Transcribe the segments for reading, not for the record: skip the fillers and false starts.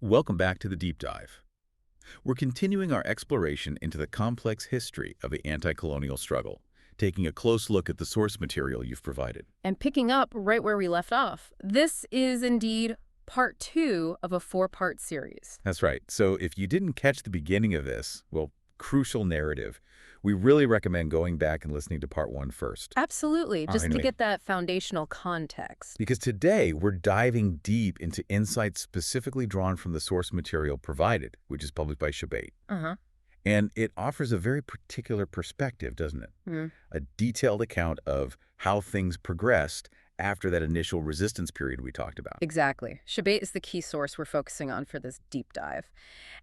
Welcome back to the Deep Dive. We're continuing our exploration into the complex history of the anti-colonial struggle, taking a close look at the source material you've provided. And picking up right where we left off, this is indeed part two of a four-part series. That's right. So if you didn't catch the beginning of this, well, crucial narrative, we really recommend going back and listening to part one first. Absolutely, All just right, to anyway, get that foundational context. because today we're diving deep into insights specifically drawn from the source material provided, which is published by Shabbat. Uh-huh. And it offers a very particular perspective, doesn't it? Mm. A detailed account of how things progressed after that initial resistance period we talked about. Exactly. Shabbat is the key source we're focusing on for this deep dive.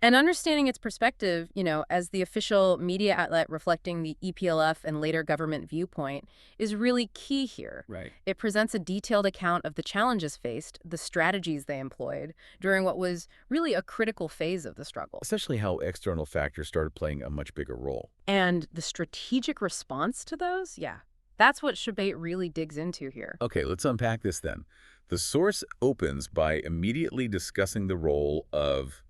And understanding its perspective, as the official media outlet reflecting the EPLF and later government viewpoint, is really key here. Right. It presents a detailed account of the challenges faced, the strategies they employed, during what was really a critical phase of the struggle. Essentially how external factors started playing a much bigger role. And the strategic response to those, that's what Shabbat really digs into here. Okay, let's unpack this then. The source opens by immediately discussing the role of,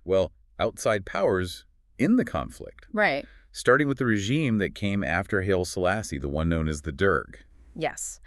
well, outside powers in the conflict, Right. starting with the regime that came after Haile Selassie, the one known as the Dergue. Yes.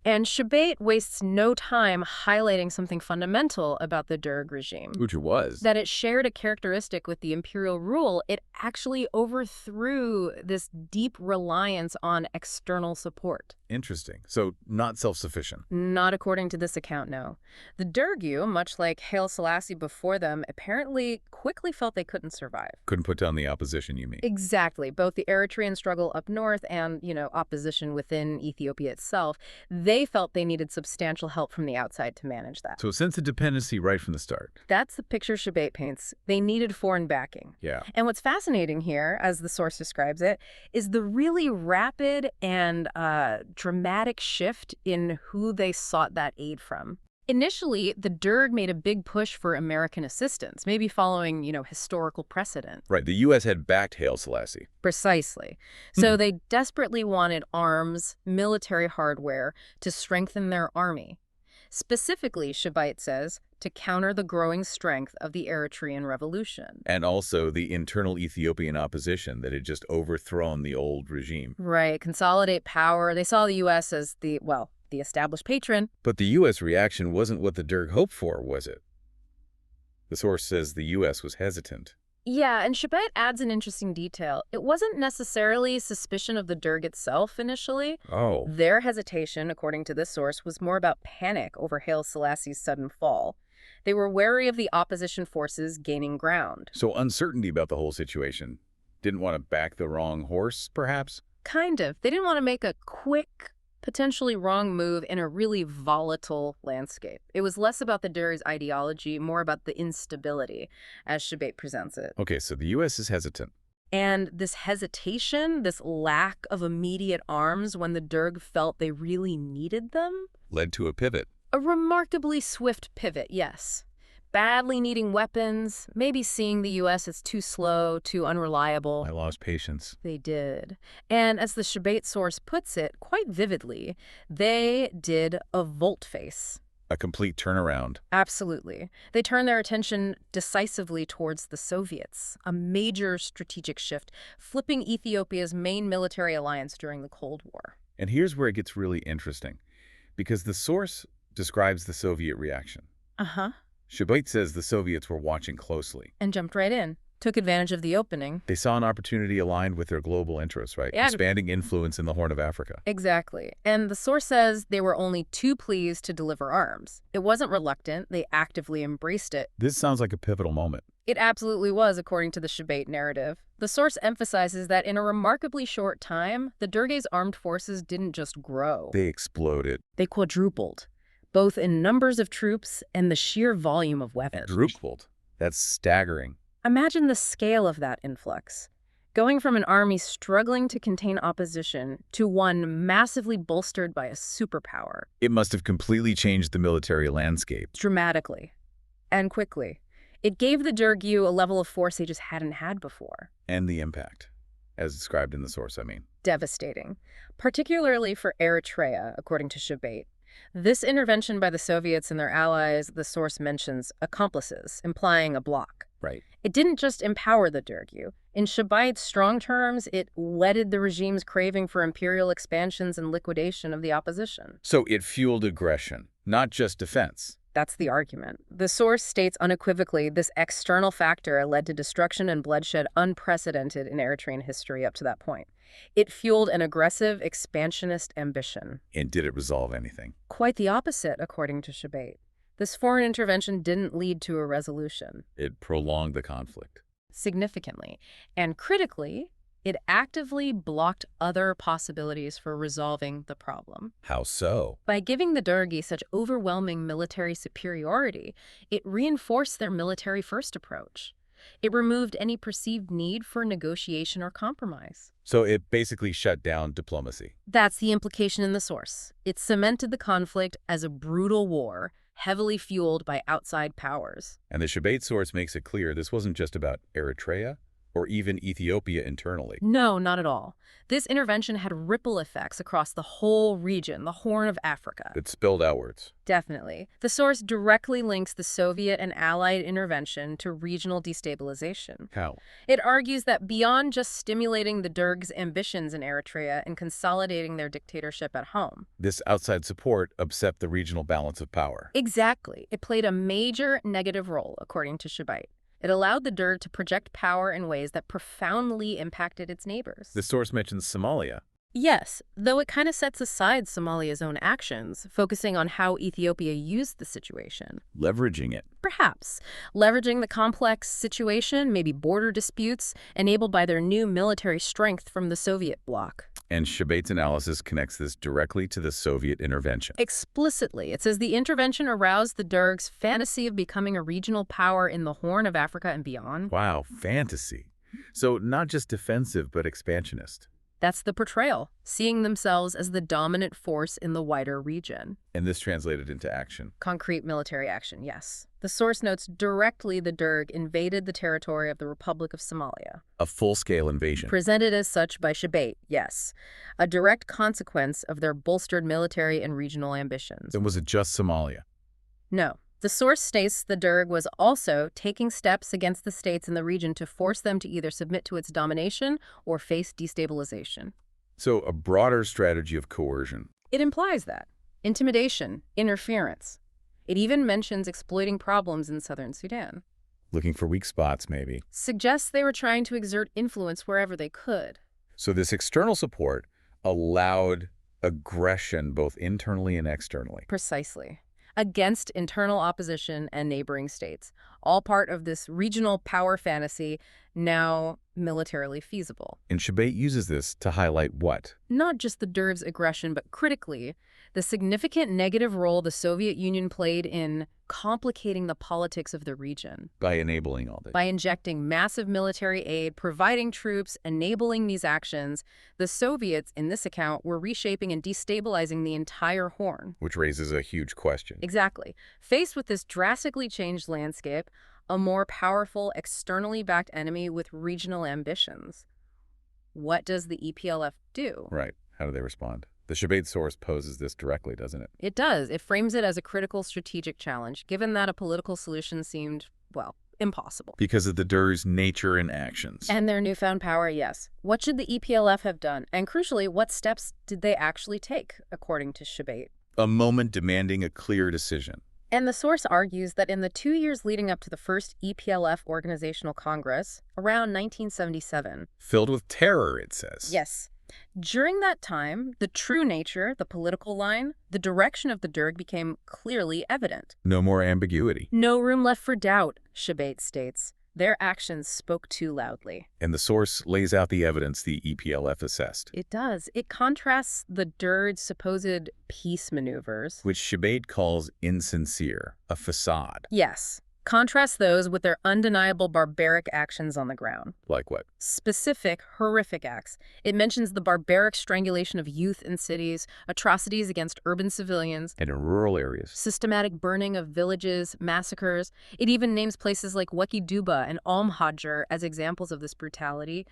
And Shabbat wastes no time highlighting something fundamental about the Dergue regime. Which it was. That it shared a characteristic with the imperial rule. It actually overthrew this deep reliance on external support. Interesting. So not self-sufficient. Not according to this account, no. The Dergue, much like Haile Selassie before them, apparently quickly felt they couldn't survive. Couldn't put down the opposition, you mean? Exactly. Both the Eritrean struggle up north and, opposition within Ethiopia itself, they felt they needed substantial help from the outside to manage that. So a sense of dependency right from the start. That's the picture Shabbat paints. They needed foreign backing. Yeah. And what's fascinating here, as the source describes it, is the really rapid and dramatic shift in who they sought that aid from. Initially, the Dergue made a big push for American assistance, maybe following, historical precedent. Right. The U.S. had backed Haile Selassie. Precisely. So they desperately wanted arms, military hardware, to strengthen their army. Specifically, Shabbat says, to counter the growing strength of the Eritrean revolution. And also the internal Ethiopian opposition that had just overthrown the old regime. Right, consolidate power. They saw the U.S. as the established patron. But the U.S. reaction wasn't what the Dergue hoped for, was it? The source says the U.S. was hesitant. Yeah, and Shabbat adds an interesting detail. It wasn't necessarily suspicion of the Dergue itself initially. Oh. Their hesitation, according to this source, was more about panic over Haile Selassie's sudden fall. They were wary of the opposition forces gaining ground. So uncertainty about the whole situation. Didn't want to back the wrong horse, perhaps? Kind of. They didn't want to make a quick, potentially wrong move in a really volatile landscape. It was less about the Dergue's ideology, more about the instability, as Shabbat presents it. Okay, so the U.S. is hesitant. And this hesitation, this lack of immediate arms when the Dergue felt they really needed them? Led to a pivot. A remarkably swift pivot, yes. Badly needing weapons, maybe seeing the U.S. as too slow, too unreliable. I lost patience. They did. And as the Shabbat source puts it quite vividly, they did a volte-face. A complete turnaround. Absolutely. They turned their attention decisively towards the Soviets, a major strategic shift, flipping Ethiopia's main military alliance during the Cold War. And here's where it gets really interesting, because the source describes the Soviet reaction. Uh-huh. Shabbat says the Soviets were watching closely. And jumped right in. Took advantage of the opening. They saw an opportunity aligned with their global interests, right? Yeah. Expanding influence in the Horn of Africa. Exactly. And the source says they were only too pleased to deliver arms. It wasn't reluctant. They actively embraced it. This sounds like a pivotal moment. It absolutely was, according to the Shabbat narrative. The source emphasizes that in a remarkably short time, the Dergue's armed forces didn't just grow. They exploded. They quadrupled, both in numbers of troops and the sheer volume of weapons. Quadrupled. That's staggering. Imagine the scale of that influx. Going from an army struggling to contain opposition to one massively bolstered by a superpower. It must have completely changed the military landscape. Dramatically. And quickly. It gave the Dergue a level of force they just hadn't had before. And the impact, as described in the source, I mean. Devastating. Particularly for Eritrea, according to Shabbat. This intervention by the Soviets and their allies, the source mentions accomplices, implying a bloc. Right. It didn't just empower the Dergue. In Shabait's strong terms, it whetted the regime's craving for imperial expansions and liquidation of the opposition. So it fueled aggression, not just defense. That's the argument. The source states unequivocally this external factor led to destruction and bloodshed unprecedented in Eritrean history up to that point. It fueled an aggressive, expansionist ambition. And did it resolve anything? Quite the opposite, according to Shabait. This foreign intervention didn't lead to a resolution. It prolonged the conflict. Significantly. And critically, it actively blocked other possibilities for resolving the problem. How so? By giving the Dergue such overwhelming military superiority, it reinforced their military-first approach. It removed any perceived need for negotiation or compromise. So it basically shut down diplomacy. That's the implication in the source. It cemented the conflict as a brutal war, heavily fueled by outside powers. And the Shabait source makes it clear this wasn't just about Eritrea or even Ethiopia internally. No, not at all. This intervention had ripple effects across the whole region, the Horn of Africa. It spilled outwards. Definitely. The source directly links the Soviet and Allied intervention to regional destabilization. How? It argues that beyond just stimulating the Dergue's ambitions in Eritrea and consolidating their dictatorship at home. This outside support upset the regional balance of power. Exactly. It played a major negative role, according to Shabait. It allowed the Dergue to project power in ways that profoundly impacted its neighbors. The source mentions Somalia. Yes, though it kind of sets aside Somalia's own actions, focusing on how Ethiopia used the situation. Leveraging it. Perhaps. Leveraging the complex situation, maybe border disputes, enabled by their new military strength from the Soviet bloc. And Shabait's analysis connects this directly to the Soviet intervention. Explicitly, it says the intervention aroused the Dergue's fantasy of becoming a regional power in the Horn of Africa and beyond. Wow, fantasy. So not just defensive, but expansionist. That's the portrayal, seeing themselves as the dominant force in the wider region. And this translated into action. Concrete military action, yes. The source notes directly the Dergue invaded the territory of the Republic of Somalia. A full-scale invasion. Presented as such by Shabait, yes. A direct consequence of their bolstered military and regional ambitions. Then was it just Somalia? No. The source states the Dergue was also taking steps against the states in the region to force them to either submit to its domination or face destabilization. So a broader strategy of coercion. It implies that. Intimidation, interference. It even mentions exploiting problems in southern Sudan. Looking for weak spots, maybe. Suggests they were trying to exert influence wherever they could. So this external support allowed aggression both internally and externally. Precisely. Against internal opposition and neighboring states, all part of this regional power fantasy, now militarily feasible. And Shabait uses this to highlight what? Not just the Dergue's aggression, but critically, the significant negative role the Soviet Union played in complicating the politics of the region. By enabling all this. By injecting massive military aid, providing troops, enabling these actions, the Soviets, in this account, were reshaping and destabilizing the entire Horn. Which raises a huge question. Exactly. Faced with this drastically changed landscape, a more powerful, externally backed enemy with regional ambitions, what does the EPLF do? Right. How do they respond? The Shabait source poses this directly, doesn't it? It does. It frames it as a critical strategic challenge, given that a political solution seemed, well, impossible. Because of the Dergue's nature and actions. And their newfound power, yes. What should the EPLF have done? And crucially, what steps did they actually take, according to Shabait? A moment demanding a clear decision. And the source argues that in the 2 years leading up to the first EPLF Organizational Congress, around 1977. Filled with terror, it says. Yes. During that time, the true nature, the political line, the direction of the Dergue became clearly evident. No more ambiguity. No room left for doubt, Shabait states. Their actions spoke too loudly. And the source lays out the evidence the EPLF assessed. It does. It contrasts the Dergue's supposed peace maneuvers, which Shabait calls insincere, a facade. Yes. Contrast those with their undeniable barbaric actions on the ground. Like what? Specific, horrific acts. It mentions the barbaric strangulation of youth in cities, atrocities against urban civilians, and in rural areas. Systematic burning of villages, massacres. It even names places like Wekiduba and Hajar as examples of this brutality.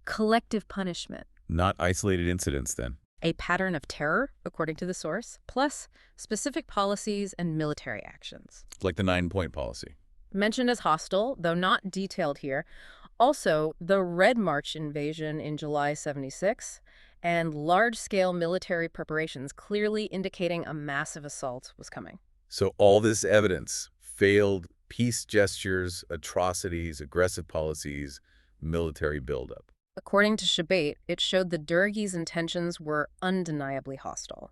Collective punishment. Not isolated incidents, then. A pattern of terror, according to the source, plus specific policies and military actions. Like the 9-point policy. Mentioned as hostile, though not detailed here, also the Red March invasion in July 76 and large-scale military preparations clearly indicating a massive assault was coming. So all this evidence, failed peace gestures, atrocities, aggressive policies, military buildup. According to Shabbat, it showed the Dergue's intentions were undeniably hostile.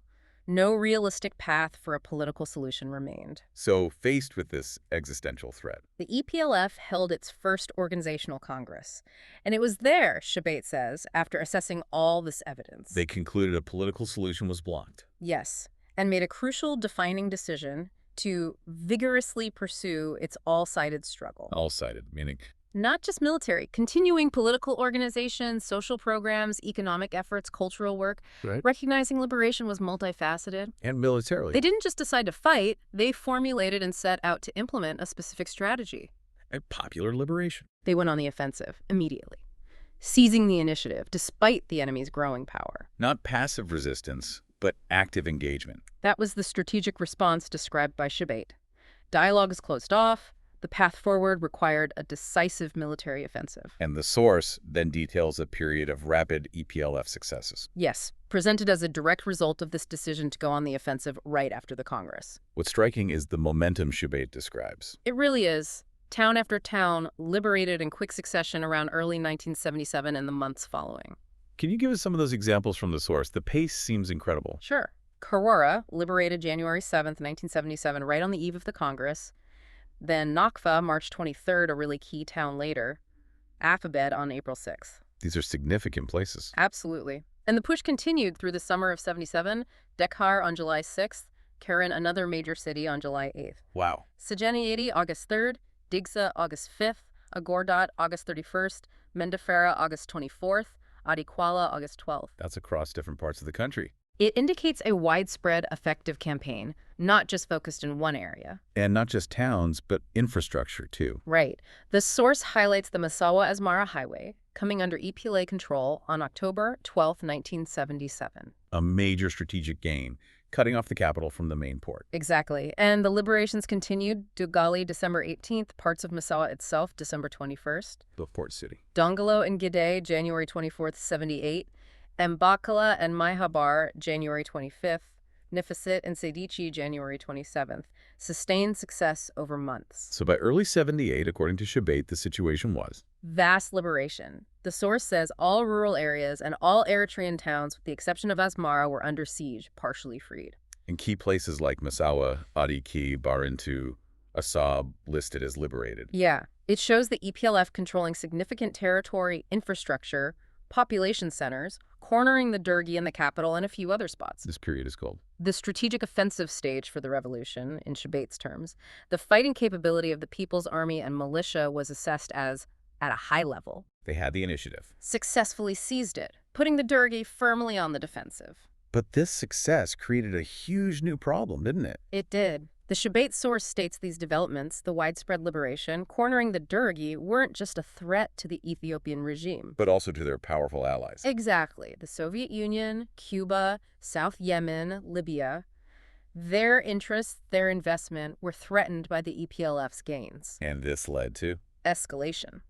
No realistic path for a political solution remained. So faced with this existential threat, The EPLF held its first organizational congress, and it was there, Shabbat says, after assessing all this evidence. they concluded a political solution was blocked. Yes, and made a crucial defining decision to vigorously pursue its all-sided struggle. All-sided, meaning Not just military, continuing political organizations, social programs, economic efforts, cultural work. right, Recognizing liberation was multifaceted. and militarily. They didn't just decide to fight, they formulated and set out to implement a specific strategy. And popular liberation. They went on the offensive immediately, seizing the initiative despite the enemy's growing power. Not passive resistance, but active engagement. That was the strategic response described by Shabbat. Dialogue is closed off. The path forward required a decisive military offensive. And the source then details a period of rapid EPLF successes. Yes, presented as a direct result of this decision to go on the offensive right after the Congress. What's striking is the momentum Shabbat describes. It really is. Town after town liberated in quick succession around early 1977 and the months following. Can you give us some of those examples from the source? The pace seems incredible. Sure. Karwara liberated January 7th, 1977, right on the eve of the Congress. Then Nakfa, March 23rd, a really key town later. Alphabet on April 6th. These are significant places. Absolutely. And the push continued through the summer of 77, Dekhar on July 6th, Karen, another major city, on July 8th. Wow. Sajani, August 3rd, Digsa, August 5th, Agordat, August 31st, Mendefera, August 24th, Adikwala, August 12th. That's across different parts of the country. It indicates a widespread, effective campaign, not just focused in one area. And not just towns, but infrastructure, too. Right. The source highlights the Massawa-Asmara Highway, coming under EPLA control on October 12, 1977. A major strategic gain, cutting off the capital from the main port. Exactly. And the liberations continued. Dugali, December 18th, parts of Massawa itself, December 21st. The port city. Dongalo and Gide, January 24th, 78. Mbakala and Maihabar, January 25th. Nifasit and Sedici, January 27th. Sustained success over months. So by early 78, according to Shabbat, the situation was Vast liberation. The source says all rural areas and all Eritrean towns, with the exception of Asmara, were under siege, partially freed. in key places like Massawa, Adiki, Barintu, Assab listed as liberated. Yeah, it shows the EPLF controlling significant territory, infrastructure, population centers, cornering the Dergue and the capital, and a few other spots. This period is called The strategic offensive stage for the revolution, in Shabbat's terms. The fighting capability of the People's Army and militia was assessed as at a high level. They had the initiative. Successfully seized it, putting the Dergue firmly on the defensive. But this success created a huge new problem, didn't it? It did. The Shabbat source states these developments, the widespread liberation, cornering the Dergue, weren't just a threat to the Ethiopian regime. But also to their powerful allies. Exactly. The Soviet Union, Cuba, South Yemen, Libya. Their interests, their investment, were threatened by the EPLF's gains. And this led to Escalation.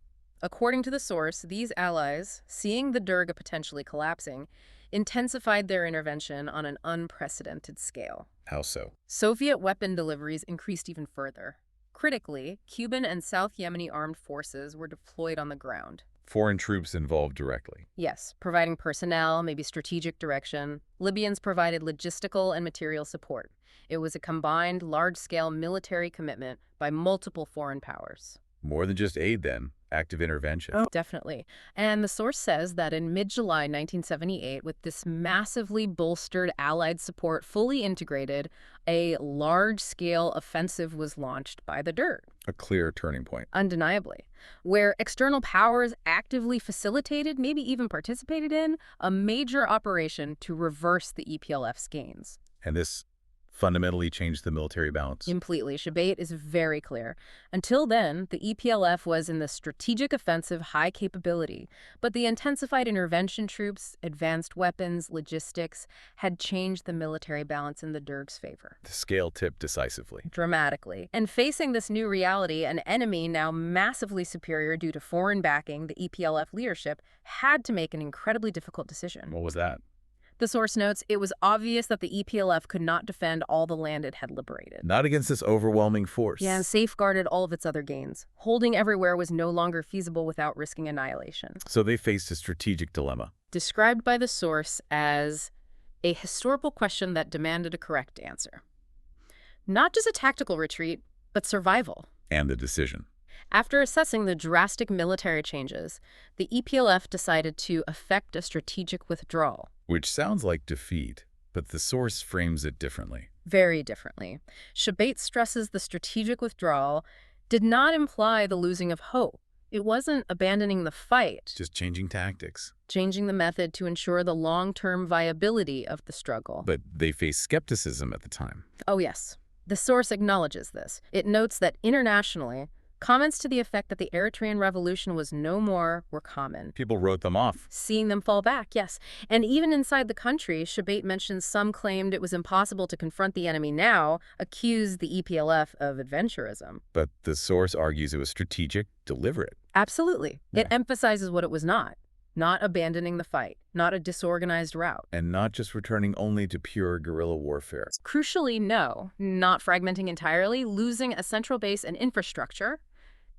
According to the source, these allies, seeing the Dergue potentially collapsing, intensified their intervention on an unprecedented scale. how so? Soviet weapon deliveries increased even further. Critically, Cuban and South Yemeni armed forces were deployed on the ground. Foreign troops involved directly. Yes, providing personnel, maybe strategic direction. Libyans provided logistical and material support. It was a combined, large-scale military commitment by multiple foreign powers. More than just aid then, active intervention. Definitely. And the source says that in mid-July 1978, with this massively bolstered Allied support fully integrated, a large-scale offensive was launched by the Dergue. A clear turning point. Undeniably, where external powers actively facilitated, maybe even participated in, a major operation to reverse the EPLF's gains. And this fundamentally changed the military balance. Completely. Shabbat is very clear. Until then, the EPLF was in the strategic offensive high capability, but the intensified intervention troops, advanced weapons, logistics had changed the military balance in the Dergue's favor. The scale tipped decisively. Dramatically. And facing this new reality, an enemy now massively superior due to foreign backing, the EPLF leadership had to make an incredibly difficult decision. What was that? The source notes, it was obvious that the EPLF could not defend all the land it had liberated. Not against this overwhelming force. Yeah, and safeguarded all of its other gains. Holding everywhere was no longer feasible without risking annihilation. So they faced a strategic dilemma. Described by the source as a historical question that demanded a correct answer. Not just a tactical retreat, but survival. And the decision. After assessing the drastic military changes, the EPLF decided to effect a strategic withdrawal. Which sounds like defeat, but the source frames it differently. Very differently. Shabbat stresses the strategic withdrawal did not imply the losing of hope. It wasn't abandoning the fight. Just changing tactics. Changing the method to ensure the long-term viability of the struggle. But they faced skepticism at the time. Oh, yes. The source acknowledges this. It notes that internationally, comments to the effect that the Eritrean revolution was no more were common. People wrote them off. Seeing them fall back, yes. And even inside the country, Shabbat mentions some claimed it was impossible to confront the enemy now, accused the EPLF of adventurism. But the source argues it was strategic, deliberate. Absolutely. Yeah. It emphasizes what it was not. Not abandoning the fight, not a disorganized rout. And not just returning only to pure guerrilla warfare. Crucially, no, not fragmenting entirely, losing a central base and infrastructure.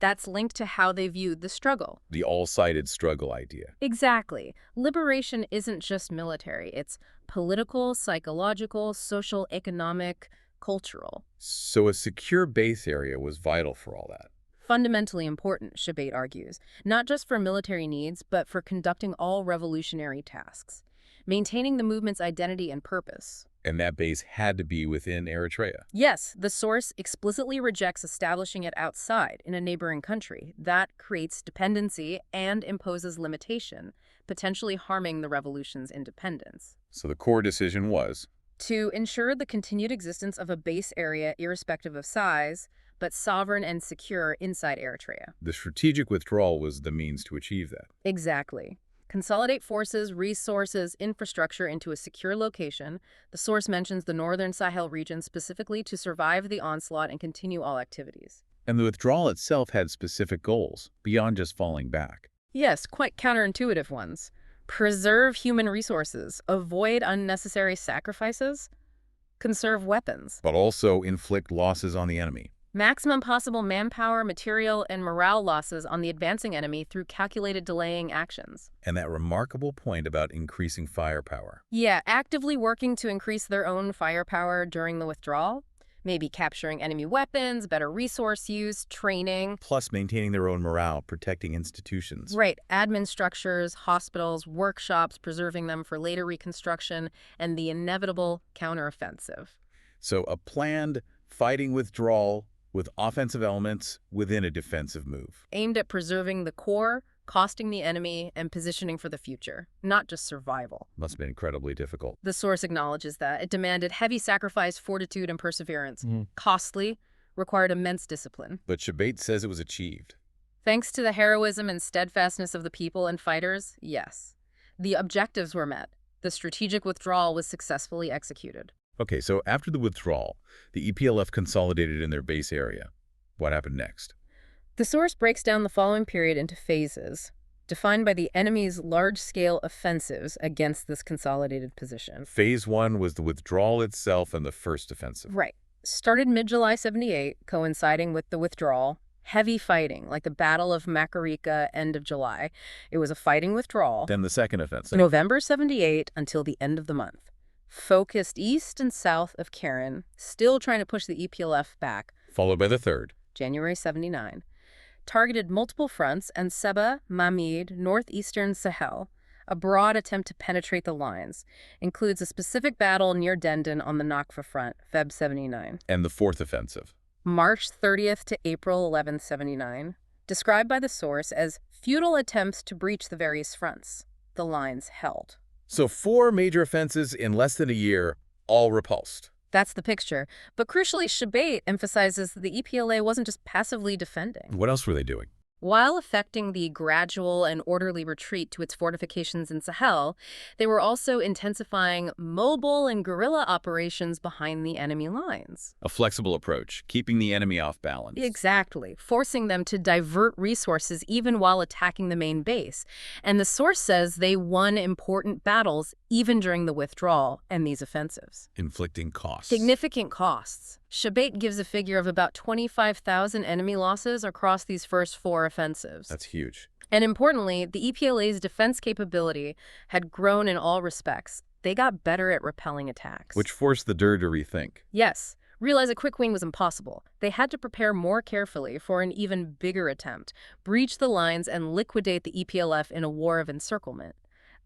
That's linked to how they viewed the struggle. The all-sided struggle idea. Exactly. Liberation isn't just military. It's political, psychological, social, economic, cultural. So a secure base area was vital for all that. Fundamentally important, Shabbat argues, not just for military needs, but for conducting all revolutionary tasks, maintaining the movement's identity and purpose. And that base had to be within Eritrea. Yes, the source explicitly rejects establishing it outside in a neighboring country. That creates dependency and imposes limitation, potentially harming the revolution's independence. So the core decision was To ensure the continued existence of a base area irrespective of size, but sovereign and secure inside Eritrea. the strategic withdrawal was the means to achieve that. Exactly. Consolidate forces, resources, infrastructure into a secure location. The source mentions the northern Sahel region specifically to survive the onslaught and continue all activities. And the withdrawal itself had specific goals, beyond just falling back. Yes, quite counterintuitive ones. Preserve human resources, avoid unnecessary sacrifices, conserve weapons. But also inflict losses on the enemy. Maximum possible manpower, material, and morale losses on the advancing enemy through calculated delaying actions. And that remarkable point about increasing firepower. Yeah, actively working to increase their own firepower during the withdrawal. Maybe capturing enemy weapons, better resource use, training. Plus maintaining their own morale, protecting institutions. Right, admin structures, hospitals, workshops, preserving them for later reconstruction, and the inevitable counteroffensive. So a planned fighting withdrawal with offensive elements within a defensive move. Aimed at preserving the core, costing the enemy, and positioning for the future, not just survival. Must have been incredibly difficult. The source acknowledges that. It demanded heavy sacrifice, fortitude, and perseverance. Costly, required immense discipline. But Shabbat says it was achieved. Thanks to the heroism and steadfastness of the people and fighters, yes. The objectives were met. The strategic withdrawal was successfully executed. Okay, so after the withdrawal, the EPLF consolidated in their base area. What happened next? The source breaks down the following period into phases, defined by the enemy's large-scale offensives against this consolidated position. Phase 1 was the withdrawal itself and the first offensive. Right. Started mid-July 78, coinciding with the withdrawal. Heavy fighting, like the Battle of Makarika, end of July. It was a fighting withdrawal. Then the second offensive. November 78 until the end of the month. Focused east and south of Karen, still trying to push the EPLF back. Followed by the third. January 79. Targeted multiple fronts and Seba, Mamid, northeastern Sahel. A broad attempt to penetrate the lines. Includes a specific battle near Dendon on the Nakfa front, Feb 79. And the fourth offensive. March 30th to April 11th, 79. Described by the source as futile attempts to breach the various fronts. The lines held. So 4 major offenses in less than a year, all repulsed. That's the picture. But crucially, Shabait emphasizes that the EPLA wasn't just passively defending. What else were they doing? While effecting the gradual and orderly retreat to its fortifications in Sahel, they were also intensifying mobile and guerrilla operations behind the enemy lines. A flexible approach, keeping the enemy off balance. Exactly, forcing them to divert resources even while attacking the main base. And the source says they won important battles even during the withdrawal and these offensives. Inflicting costs. Significant costs. Shabait gives a figure of about 25,000 enemy losses across these first 4 offensives. That's huge. And importantly, the EPLA's defense capability had grown in all respects. They got better at repelling attacks. Which forced the Dergue to rethink. Yes. Realize a quick win was impossible. They had to prepare more carefully for an even bigger attempt, breach the lines and liquidate the EPLF in a war of encirclement.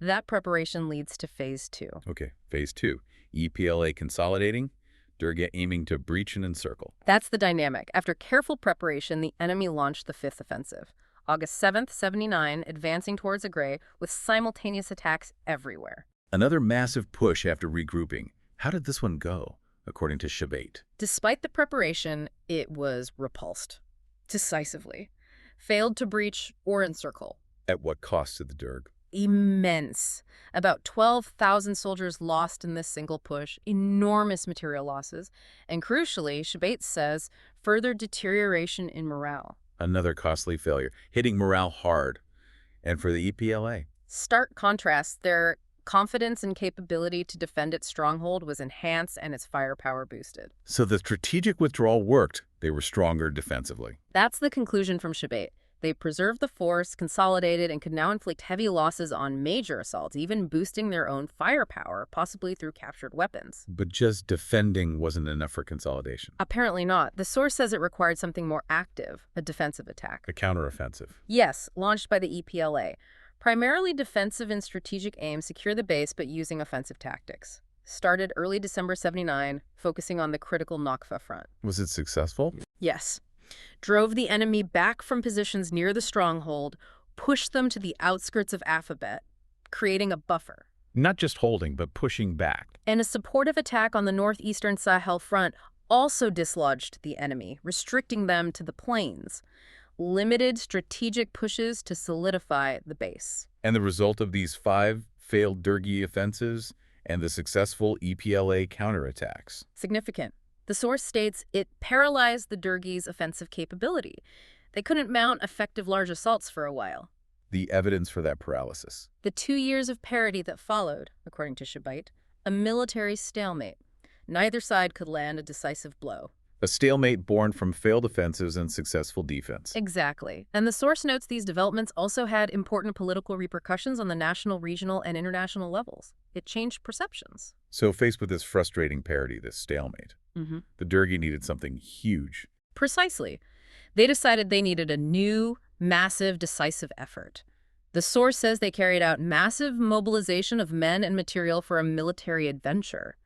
That preparation leads to Phase 2. Okay, Phase 2. EPLA consolidating, Dergue aiming to breach and encircle. That's the dynamic. After careful preparation, the enemy launched the 5th offensive. August 7th, 79, advancing towards Agré with simultaneous attacks everywhere. Another massive push after regrouping. How did this one go, according to Shabait? Despite the preparation, it was repulsed. Decisively. Failed to breach or encircle. At what cost to the Dergue? Immense. About 12,000 soldiers lost in this single push, enormous material losses, and crucially, Shabait says, further deterioration in morale. Another costly failure, hitting morale hard. And for the EPLA? Stark contrast, their confidence and capability to defend its stronghold was enhanced and its firepower boosted. So the strategic withdrawal worked. They were stronger defensively. That's the conclusion from Shabait. They preserved the force, consolidated, and could now inflict heavy losses on major assaults, even boosting their own firepower, possibly through captured weapons. But just defending wasn't enough for consolidation. Apparently not. The source says it required something more active, a defensive attack. A counteroffensive. Yes, launched by the EPLA. Primarily defensive in strategic aim, secure the base, but using offensive tactics. Started early December 79, focusing on the critical Nakfa front. Was it successful? Yes. Drove the enemy back from positions near the stronghold, pushed them to the outskirts of Alphabet, creating a buffer. Not just holding, but pushing back. And a supportive attack on the northeastern Sahel front also dislodged the enemy, restricting them to the plains. Limited strategic pushes to solidify the base. And the result of these 5 failed Dergue offensives and the successful EPLA counterattacks. Significant. The source states it paralyzed the Dergue's offensive capability. They couldn't mount effective large assaults for a while. The evidence for that paralysis. The 2 years of parity that followed, according to Shabait, a military stalemate. Neither side could land a decisive blow. A stalemate born from failed offensives and successful defense. Exactly. And the source notes these developments also had important political repercussions on the national, regional, and international levels. It changed perceptions. So faced with this frustrating parity, this stalemate, the Dergue needed something huge. Precisely. They decided they needed a new, massive, decisive effort. The source says they carried out massive mobilization of men and material for a military adventure,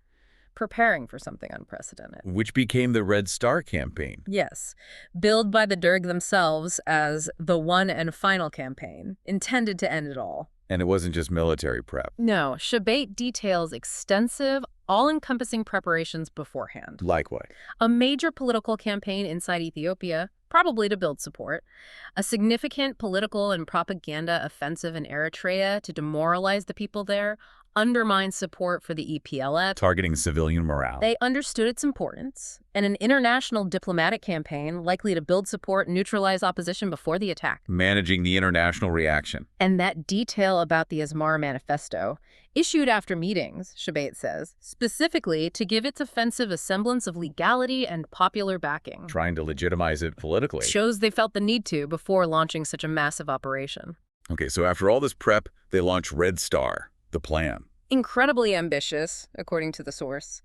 preparing for something unprecedented. Which became the Red Star campaign. Yes, billed by the Dergue themselves as the one and final campaign, intended to end it all. And it wasn't just military prep. No, Shabait details extensive, all-encompassing preparations beforehand. Like what? A major political campaign inside Ethiopia, probably to build support. A significant political and propaganda offensive in Eritrea to demoralize the people there, undermine support for the EPLF. Targeting civilian morale. They understood its importance, and an international diplomatic campaign likely to build support and neutralize opposition before the attack. Managing the international reaction. And that detail about the Asmara Manifesto, issued after meetings, Shabait says, specifically to give its offensive a semblance of legality and popular backing. Trying to legitimize it politically. Shows they felt the need to before launching such a massive operation. Okay, so after all this prep, they launch Red Star, the plan. Incredibly ambitious, according to the source,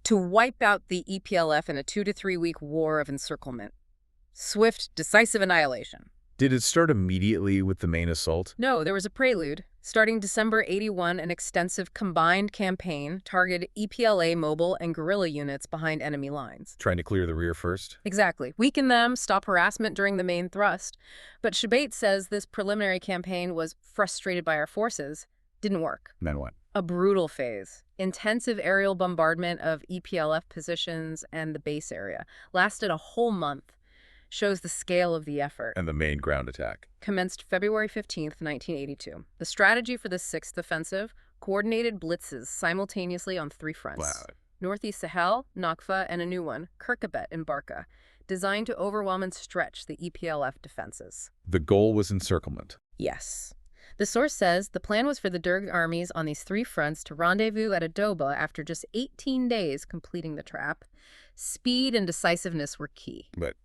to wipe out the EPLF in a 2 to 3 week war of encirclement. Swift, decisive annihilation. Did it start immediately with the main assault? No, there was a prelude. Starting December 81, an extensive combined campaign targeted EPLA mobile and guerrilla units behind enemy lines. Trying to clear the rear first? Exactly. Weaken them, stop harassment during the main thrust. But Shabait says this preliminary campaign was frustrated by our forces. Didn't work. Then what? A brutal phase. Intensive aerial bombardment of EPLF positions and the base area. Lasted a whole month. Shows the scale of the effort. And the main ground attack. Commenced February 15th, 1982. The strategy for the 6th offensive, coordinated blitzes simultaneously on 3 fronts. Wow. Northeast Sahel, Nakfa, and a new one, Kirkabet in Barka, designed to overwhelm and stretch the EPLF defenses. The goal was encirclement. Yes. The source says the plan was for the Dergue armies on these 3 fronts to rendezvous at Adoba after just 18 days completing the trap. Speed and decisiveness were key. But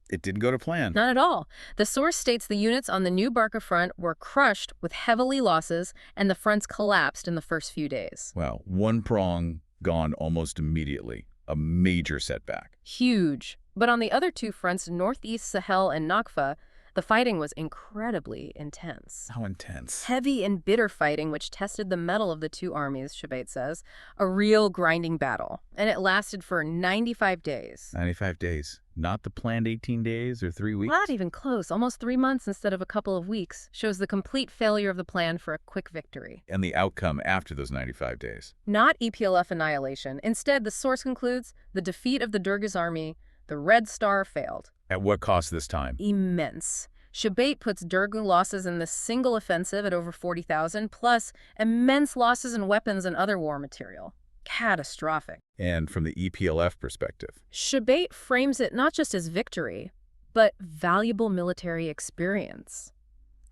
it didn't go to plan. Not at all. The source states the units on the new Barca front were crushed with heavily losses and the fronts collapsed in the first few days. Wow, one prong gone almost immediately. A major setback. Huge. But on the other 2 fronts, Northeast Sahel and Nakfa, the fighting was incredibly intense. How intense? Heavy and bitter fighting, which tested the mettle of the 2 armies, Shabait says. A real grinding battle. And it lasted for 95 days. 95 days. Not the planned 18 days or 3 weeks? Not even close. Almost 3 months instead of a couple of weeks. Shows the complete failure of the plan for a quick victory. And the outcome after those 95 days? Not EPLF annihilation. Instead, the source concludes, the defeat of the Dergue's army, the Red Star failed. At what cost this time? Immense. Shabait puts Dergue losses in this single offensive at over 40,000, plus immense losses in weapons and other war material. Catastrophic. And from the EPLF perspective? Shabait frames it not just as victory, but valuable military experience.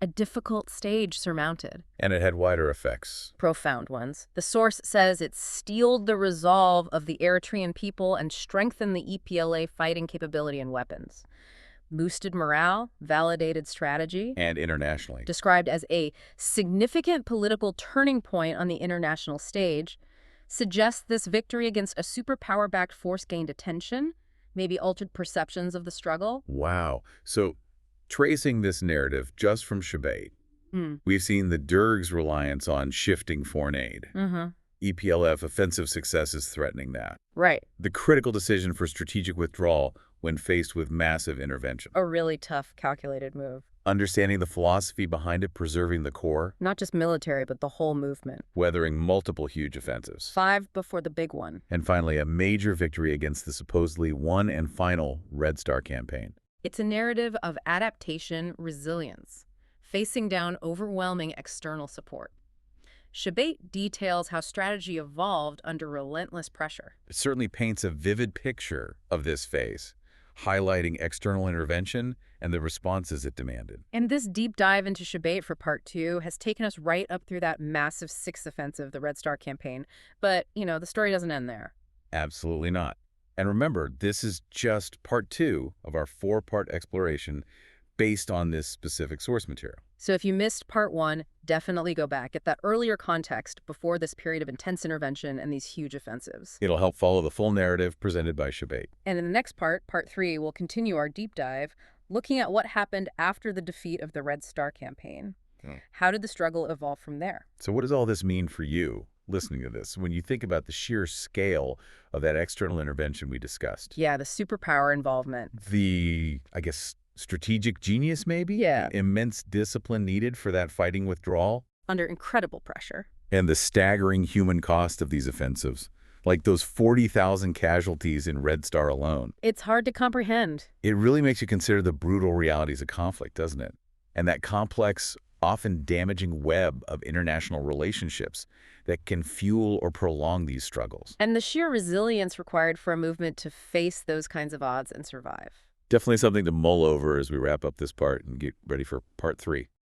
A difficult stage surmounted. And it had wider effects. Profound ones. The source says it steeled the resolve of the Eritrean people and strengthened the EPLA fighting capability and weapons. Boosted morale, validated strategy. And internationally. Described as a significant political turning point on the international stage, suggests this victory against a superpower-backed force gained attention, maybe altered perceptions of the struggle. Wow. So, tracing this narrative just from Shabait, we've seen the Dergue's reliance on shifting foreign aid. EPLF offensive successes threatening that. Right. The critical decision for strategic withdrawal when faced with massive intervention. A really tough, calculated move. Understanding the philosophy behind it, preserving the core. Not just military, but the whole movement. Weathering multiple huge offensives. 5 before the big one. And finally, a major victory against the supposedly one and final Red Star campaign. It's a narrative of adaptation, resilience, facing down overwhelming external support. Shabait details how strategy evolved under relentless pressure. It certainly paints a vivid picture of this phase, highlighting external intervention and the responses it demanded. And this deep dive into Shabait for part 2 has taken us right up through that massive 6th offensive, the Red Star campaign. But, the story doesn't end there. Absolutely not. And remember, this is just part 2 of our 4-part exploration based on this specific source material. So if you missed part 1, definitely go back. Get that earlier context before this period of intense intervention and these huge offensives. It'll help follow the full narrative presented by Shabait. And in the next part, part 3, we'll continue our deep dive, looking at what happened after the defeat of the Red Star campaign. How did the struggle evolve from there? So what does all this mean for you, listening to this, when you think about the sheer scale of that external intervention we discussed? Yeah, the superpower involvement. The, strategic genius, maybe? Yeah. Immense discipline needed for that fighting withdrawal? Under incredible pressure. And the staggering human cost of these offensives, like those 40,000 casualties in Red Star alone. It's hard to comprehend. It really makes you consider the brutal realities of conflict, doesn't it? And that complex, often damaging web of international relationships that can fuel or prolong these struggles. And the sheer resilience required for a movement to face those kinds of odds and survive. Definitely something to mull over as we wrap up this part and get ready for part 3.